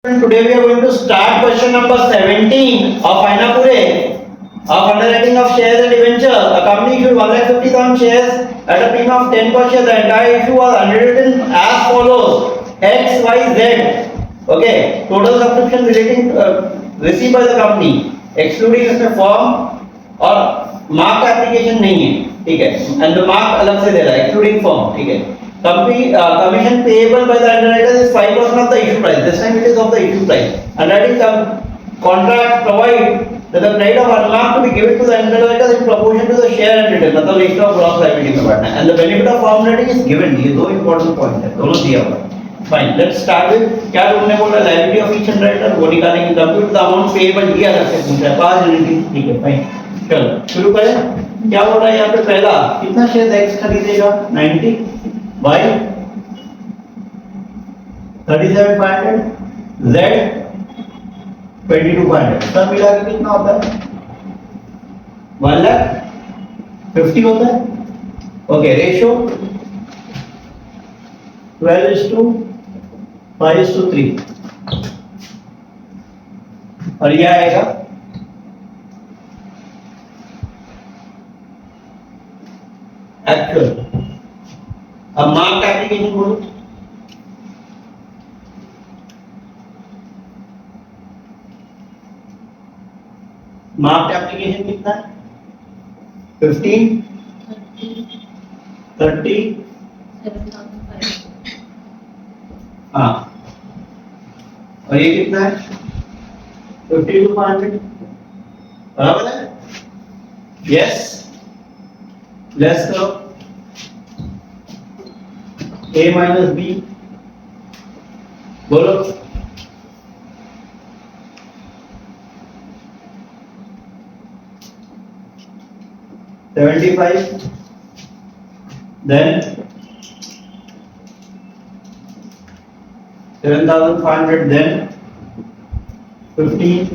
Today we are going to start question number 17 of Ainapure of underwriting of shares and debenture. A company issued 1,50,000 shares at a premium of 10 per share. The entire issue was underwritten as follows: X, Y, Z. Okay, total subscription relating received by the company, excluding इसमें form और mark application नहीं है, ठीक है, and the mark अलग से दे रहा है, एक्सक्लूडिंग फॉर्म, ठीक है. Commission payable by the underwriter is 5% of the issue price. This time it is of the issue price. Underwriting contract provide that the credit of unmarked to be given to the underwriter in proportion to the share and return. मतलब ratio of gross liability में बढ़ना है. And the benefit of form rating is given. ये दो important point है, दोनों दिया हुआ है. Fine. Let's start with क्या तुमने बोला liability of each underwriter वो निकालेंगे. Compute the amount payable दिया करके पूछा है 5 यूनिट, ठीक है. Fine. चलो शुरू करें. क्या बोल रहा है यहाँ पे पहला कितना शेयर X खरीदेगा 90 by 37,500 Z 22,500 सब मिला के कितना होता है 1,50,000 होता है. ओके, रेशियो 12:5:3 और यह आएगा एक्चुअल. अब मार्क एप्लीकेशन बोलो. मार्क एप्लीकेशन कितना है 15 30 हाँ, और ये कितना है 52,500 बराबर है. यस, लेस करो A minus B बोलो. $75 then 7,500 then 15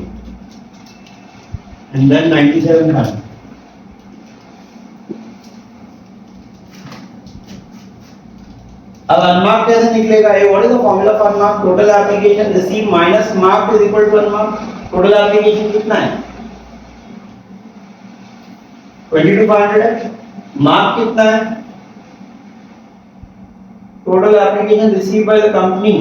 and then 97,000. अब अनमार्क्ड कैसे निकलेगा? ये what is the formula for unmarked? Total application receive minus marked is equal to unmarked. Total application कितना है 22,500 है. मार्क कितना है? Total application receive by the company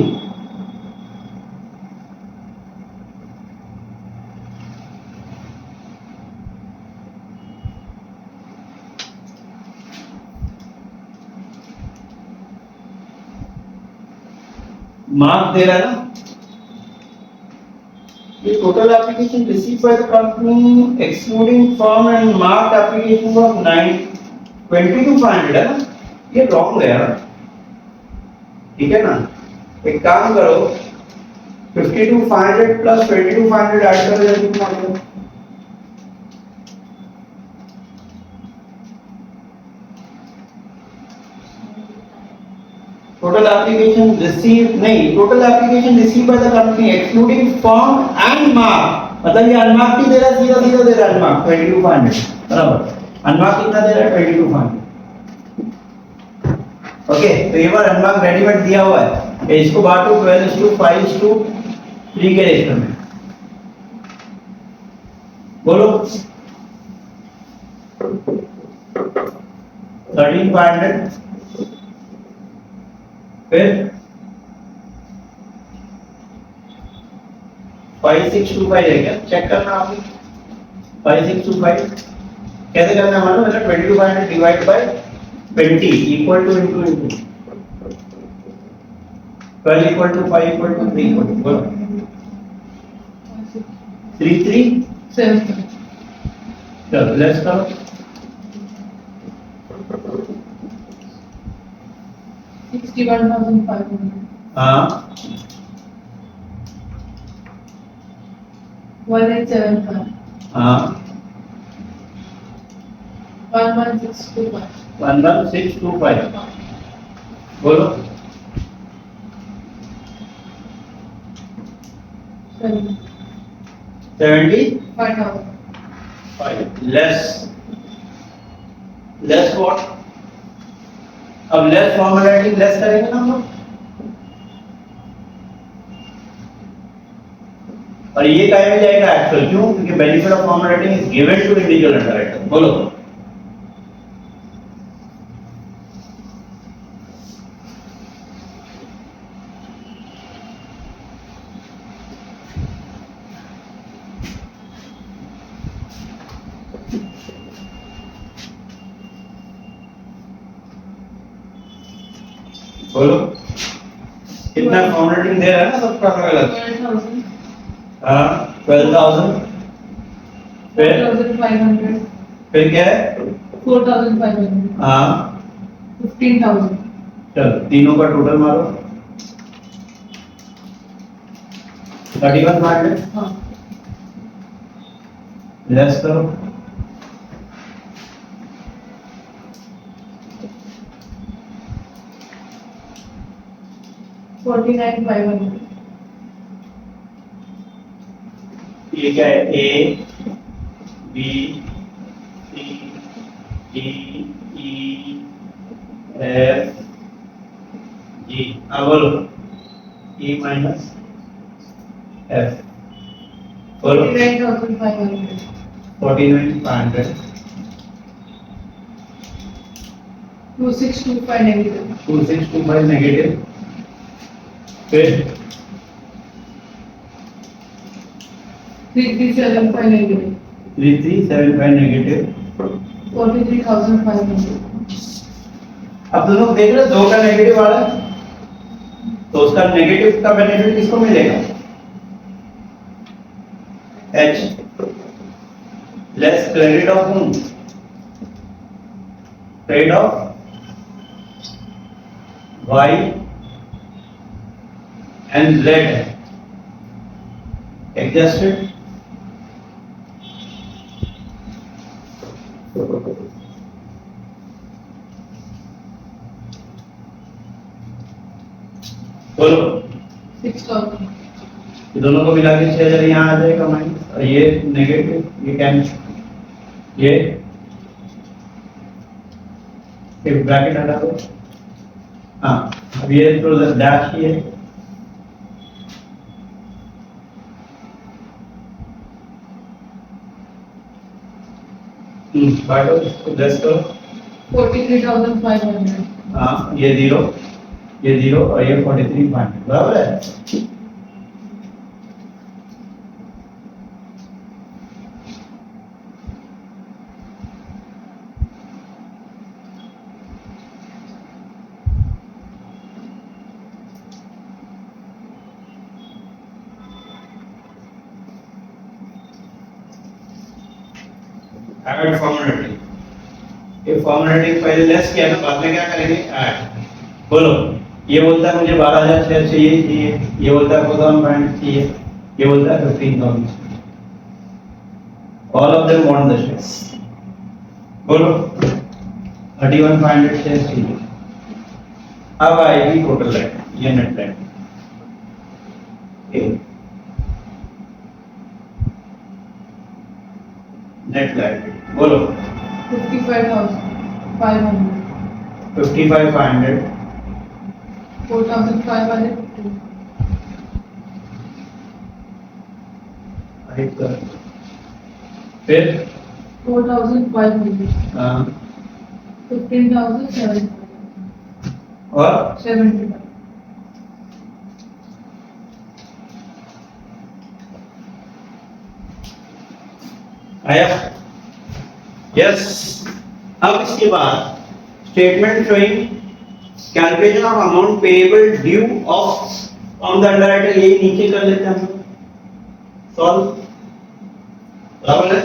mark दे रहा है ना. ये total application receive by the company excluding form and mark application of 22,500 है ना. ये रॉन्ग है यार, ठीक है ना. एक काम करो 52,500 प्लस 22,500 ऐड कर दो, कितना आता है टोटल एप्लीकेशन रिसीव नहीं, total application receive by the company excluding form and mark. मतलब ये अनमार्क ही दे रहा है, सीधा सीधा दे रहा है अनमार्क 22,500 बराबर. अनमार्क कितना दे रहा है 22,500. ओके, तो ये बार अनमार्क रेडीमेड दिया हुआ है. इसको बांटो 12:5:3 के रेशियो में. बोलो 13,500 फिर 5,625 है क्या? चेक करना आपने 5,625 कैसे करना है मालूम है? 22,500 divide by 20 equal to into 12 equal to 5 equal to 3 equal to बोलो 3,3,7. चलो लेट्स करो 61,500. हाँ 1,875. हाँ 1,1,625. 1,1,625 बोलो 75,000. Less what? अब लेस फॉर्मूला लेस करेंगे ना हम लोग. और ये काय में जाएगा एक्चुअल, क्यों? क्योंकि benefit of formal writing is given to individual underwriter. बोलो। बोलो कितना फॉर्मल राइटिंग दे रहा है ना सबका अलग अलग। 12,000. हाँ 12,000। फिर 4,500. फिर क्या है? 4,500. हाँ 15,000. चलो तीनों का टोटल मारो। 31,500 हाँ. लेस करो। 49,500. ये क्या है? A B C D E F G. अब बोलो ई माइनस एफ। बोलो 49,500. 49,500 2625 negative. 2625 नेगेटिव। फिर 3375 negative. 3375 नेगेटिव। 43,500. अब दोनों देख रहे हो, दो का नेगेटिव आ रहा है तो उसका नेगेटिव का बेनिफिट किसको मिलेगा? H less credit of whom? Credit of Y and Z adjusted। बोलो 6,000. ये दोनों को मिला के 6,000 यहाँ आ जाएगा माइनस, और ये नेगेटिव, ये कैंसिल, ये ब्रैकेट हटा दो। हाँ अब ये तो डैश ही है। काटो इसको, लेस करो। 43,500. हाँ ये जीरो और ये 43,500 बराबर है। ऐड फॉर्मेटिंग, ये फॉर्मेटिंग पहले लेस किया ना, बाद में क्या करेंगे? ऐड। बोलो ये बोलता है मुझे 12,000 शेयर चाहिए, ये बोलता है 4,500 चाहिए, ये बोलता है 15,000। All of them want the shares. बोलो 31,500 शेयर्स चाहिए। अब आएगी टोटल लाइन, ये नेट लाइन। नेट लाइन बोलो 55,500. 55,500 4,550. फिर 4,500. हाँ 15,700. और 75. आया? यस। अब इसके बाद statement showing calculation of amount payable due of from the underwriter, ये नीचे कर लेते हैं हम सॉल्व। बराबर है?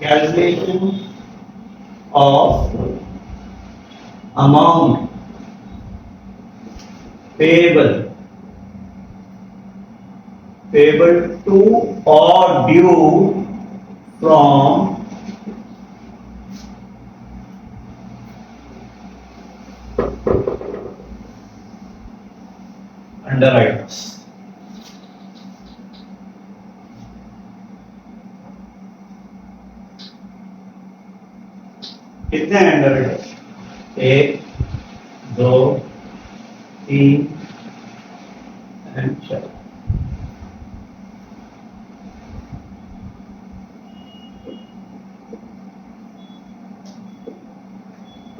Calculation of amount payable to और ड्यू from underwriters। कितने हैं underwriters? 1 2 3 4।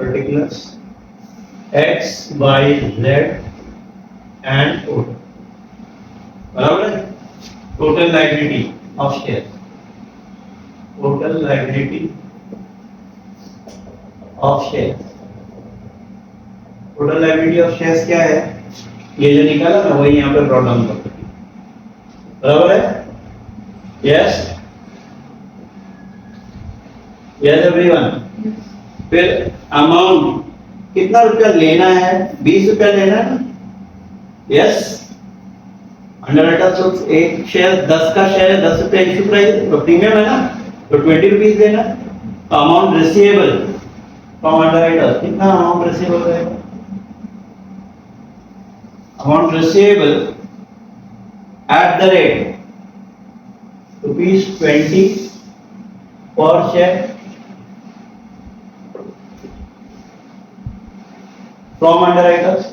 particulars X, Y, Z and total. बराबर है? Total liability of shares. Total liability of shares. Total liability of shares क्या है? ये जो निकाला ना वही यहाँ पे प्रॉब्लम कर बराबर है? Yes. Yes everyone. फिर अमाउंट कितना रुपया लेना है? 20 रुपया लेना है ना? यस अंडर राइटर्स एक शेयर 10 का शेयर है 10 रुपया इश्यू प्राइस तो प्रीमियम है ना तो 20 रुपीस देना amount receivable from under writers कितना अमाउंट रिसीवेबल है amount receivable at the rate ₹20 पर share from underwriters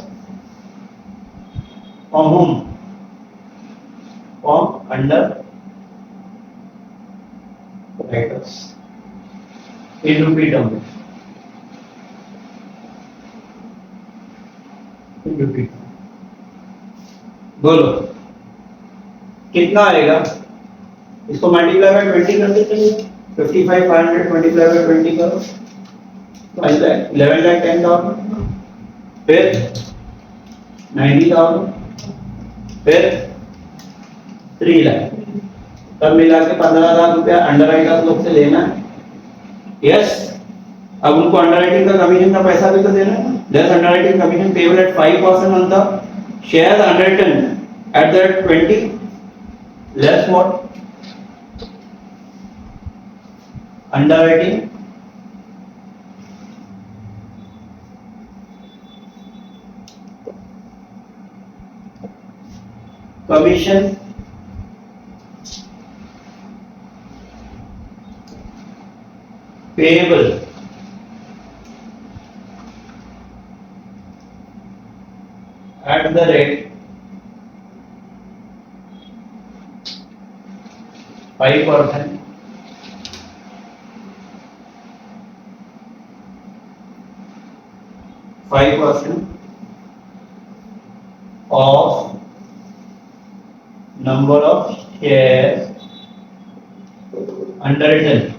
from whom from underwriters in rupee term in rupee बोलो कितना आएगा इसको मल्टीप्लाई बाय 20 कर देते हैं 55,500 मल्टीप्लाई बाय 20 करो 5 लाख 11 लाख 10,000 फिर 90,000 फिर 3 लाख तब मिला के 15 लाख रुपया अंडरराइटर्स लोग से लेना है यस अब उनको अंडरराइटिंग का कमीशन का पैसा भी तो देना है less underwriting commission payable at 5% on the share underwritten at the 20 less what underwriting commission payable at the rate 5% of number of shares underwritten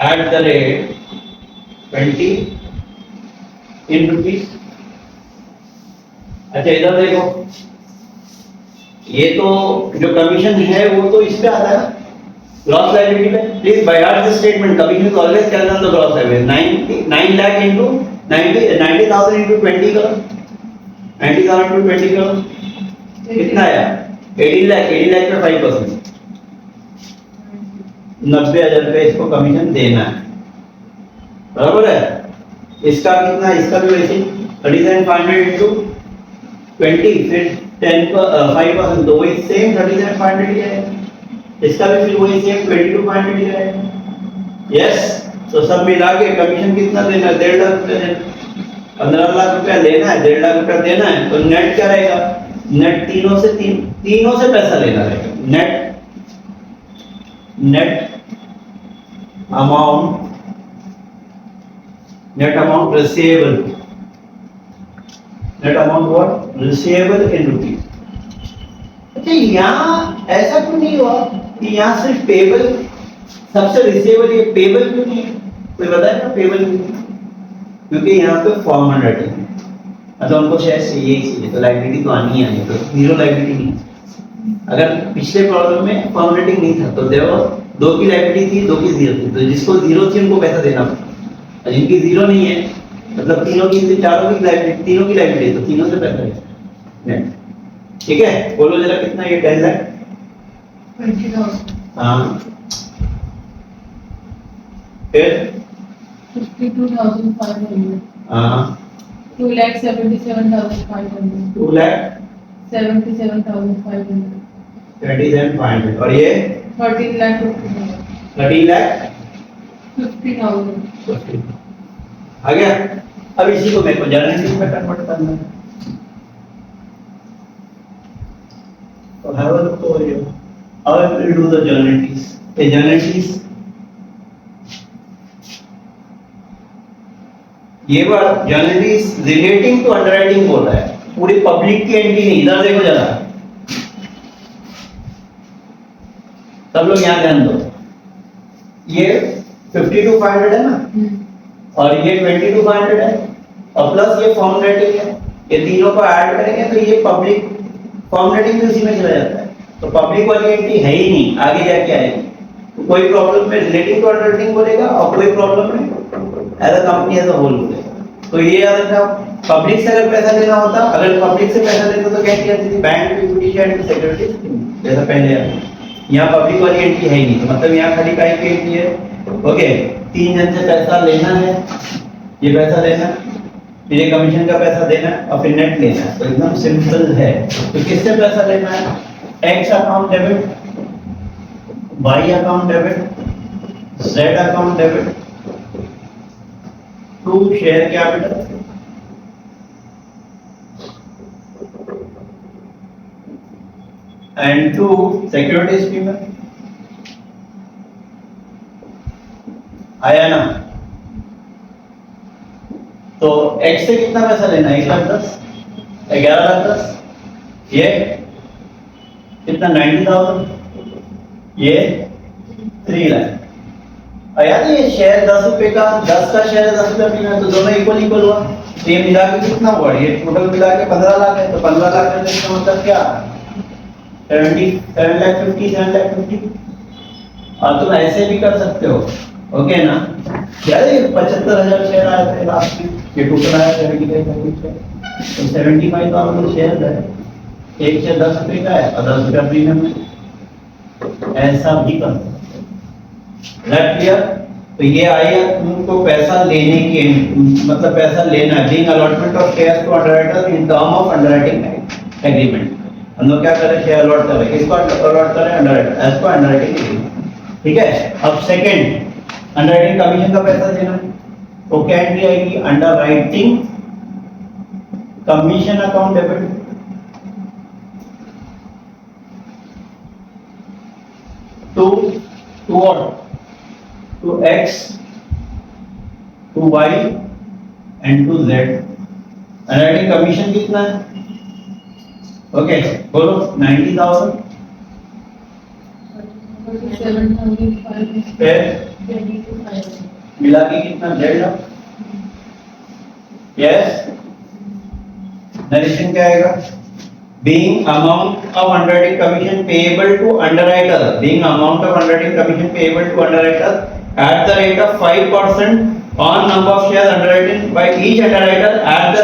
at the rate 20 in rupees अच्छा इधर देखो ये तो जो कमीशन है वो तो इस पे आता है ग्रॉस लायबिलिटी पे please by heart this statement commission is always calculate on the gross liability 9 lakh into 90,000 into 20 करो 90,000 टू 20 करो कितना आया 18 लाख पे 5% 90,000 रुपए इसको कमीशन देना है बराबर है इसका कितना इसका भी वैसे 37,500 इनटू 20 फिर 5% तो वही सेम 37,500 ही है इसका भी फिर वही सेम 22,500 ही है यस तो सब मिला के कमीशन कितना देना 1.5 लाख रुपए देना 15 लाख रुपया लेना है 1.5 लाख रुपया देना है तो नेट क्या रहेगा नेट तीनों से पैसा लेना रहेगा net amount receivable net amount what receivable in rupees अच्छा यहाँ ऐसा क्यों नहीं हुआ कि यहाँ सिर्फ पेबल सबसे रिसीवेबल ये पेबल क्यों नहीं है कोई बताए ना पेबल क्योंकि यहाँ पे फॉर्म अंडरराइटिंग है मतलब उनको शायद चाहिए ही चाहिए तो लायबिलिटी तो आनी ही आनी तो जीरो लायबिलिटी नहीं अगर पिछले प्रॉब्लम में फॉर्म अंडरराइटिंग नहीं था तो देखो 2 की लायबिलिटी थी 2 की 0 थी तो जिसको 0 थी उनको पैसा देना पड़ा और जिनकी 0 नहीं है मतलब तीनों की चारों की लायबिलिटी तीनों की लायबिलिटी तो तीनों से पैसा लेना ठीक है बोलो जरा कितना ये 10 लाख 20,000 हाँ फिर 52,500 हाँ 2,77,500 2,77,500 27,500 और ये 13 लाख 30 लाख 50,000 आ गया अब इसी को मेरे को जनरल में कन्वर्ट करना है तो have a look over here how will we do the journal entries a journal entries ये बात जनरली रिलेटिंग टू अंडरराइटिंग बोल रहा है, पूरी पब्लिक की एंट्री नहीं। इधर देखो जरा, सब लोग यहाँ ध्यान दो। ये 52,500 है ना, और ये 22,500 है, और प्लस ये फॉर्म रेटिंग है। ये तीनों को ऐड करेंगे तो ये पब्लिक फॉर्म रेटिंग भी उसी में चला जाता है। तो पब्लिक वाली एंट्री है ही नहीं, आगे जाके आएगी। तो कोई प्रॉब्लम में रिलेटिंग टू अंडरराइटिंग बोलेगा, और कोई प्रॉब्लम में as a company as a whole बोलेगा। तो ये याद रखना, पब्लिक से अगर पैसा लेना होता, अगर पब्लिक से पैसा लेते तो क्या किया जाती थी, bank to equity share to securities, जैसा पहले है। यहाँ पब्लिक वाली एंट्री है ही नहीं, तो मतलब यहाँ खाली काय की एंट्री है। ओके, 3 जन से पैसा लेना है, ये पैसा लेना, फिर ये कमीशन का पैसा देना, और फिर नेट लेना है। तो एकदम सिंपल है। तो किससे पैसा लेना है, X account debit, Y account debit, Z account debit to share capital and to securities payment. आया ना? तो एक्स से कितना पैसा लेना है, 1,10,000, 11,10,000, ये कितना 90,000, ये 3 लाख। और यार ये शेयर 10 रुपए का, 10 का शेयर 10 रुपया पीना है, तो दोनों इक्वल इक्वल हुआ। तो ये मिला के कितना हुआ, ये टोटल मिला के 15 लाख है। तो 15 लाख का इसका मतलब क्या, 7 लाख 50, 7 लाख 50। और तुम ऐसे भी कर सकते हो, ओके ना? यार ये 75,000 शेयर आए थे लास्ट में, ये टोटल आया 75,000, तो 75,000 शेयर है, एक शेयर 10 रुपए का है और 10 रुपया प्रीमियम है। ऐसा भी कर सकते हो, क्लियर? तो ये आया तुमको पैसा लेने की, मतलब पैसा लेना, being allotment of shares to underwriter in term of underwriting agreement. हम लोग क्या कर रहे हैं, शेयर अलॉट कर रहे हैं, किसको अलॉट कर रहे हैं, अंडरराइटर, एज पर अंडरराइटिंग एग्रीमेंट। ठीक है, अब सेकंड, अंडरराइटिंग कमीशन का पैसा देना, तो क्या एंट्री आएगी, underwriting commission account debit to what, to x, to y and to z। Underwriting commission कितना है, ओके बोलो, 90,000, 47,500, फिर 22,500, मिला के कितना, 1.5 लाख। यस, नरेशन क्या आएगा, being amount of underwriting commission payable to underwriter, being amount of underwriting commission payable to underwriter at the rate of 5% on number of shares underwritten by each underwriter at the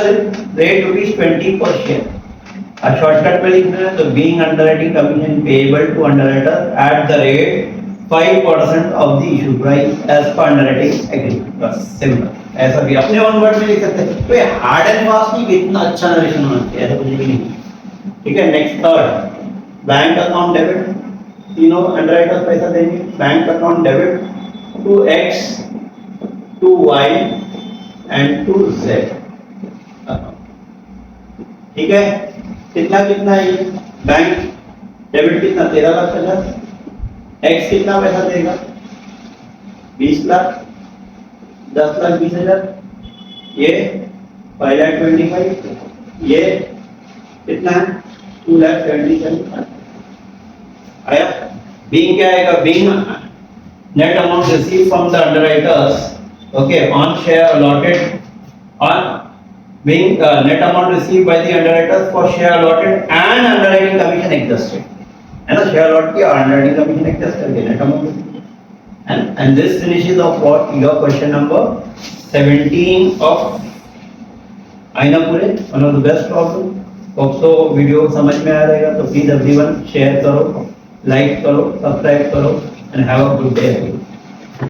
rate ₹20 per share। अब shortcut में लिखना है, तो being underwriting commission payable to underwriter at the rate 5% of the issue price as per underwriting agreement। बस simple, ऐसा भी अपने one word में लिख सकते हैं। तो ये हार्ड एंड फास्ट नहीं, इतना अच्छा नरेशन होना चाहिए, ऐसा कुछ भी नहीं। ठीक है, next third, bank account debit, तीनों अंडरराइटर्स पैसा देंगे, bank account debit to X, to Y and to Z. ठीक है, कितना कितना है ये, बैंक डेबिट कितना, 13,50,000, एक्स कितना पैसा देगा, 20 लाख, 10,20,000, ये 5,25,000, ये कितना है, 2,77,000 आया। बीइंग क्या आएगा, being net amount receive from the underwriters, okay, on share allotted, on being net amount receive by the underwriters for share allotted and underwriting commission adjusted, है ना, शेयर अलॉट किया, अंडरराइटिंग कमीशन एडजस्ट करके net amount. and this finishes of what your question number 17 of आईना पूरे, one of the best problem। तो video समझ में आ रहेगा तो प्लीज एवरीवन शेयर करो, लाइक करो, सब्सक्राइब करो and have a good day.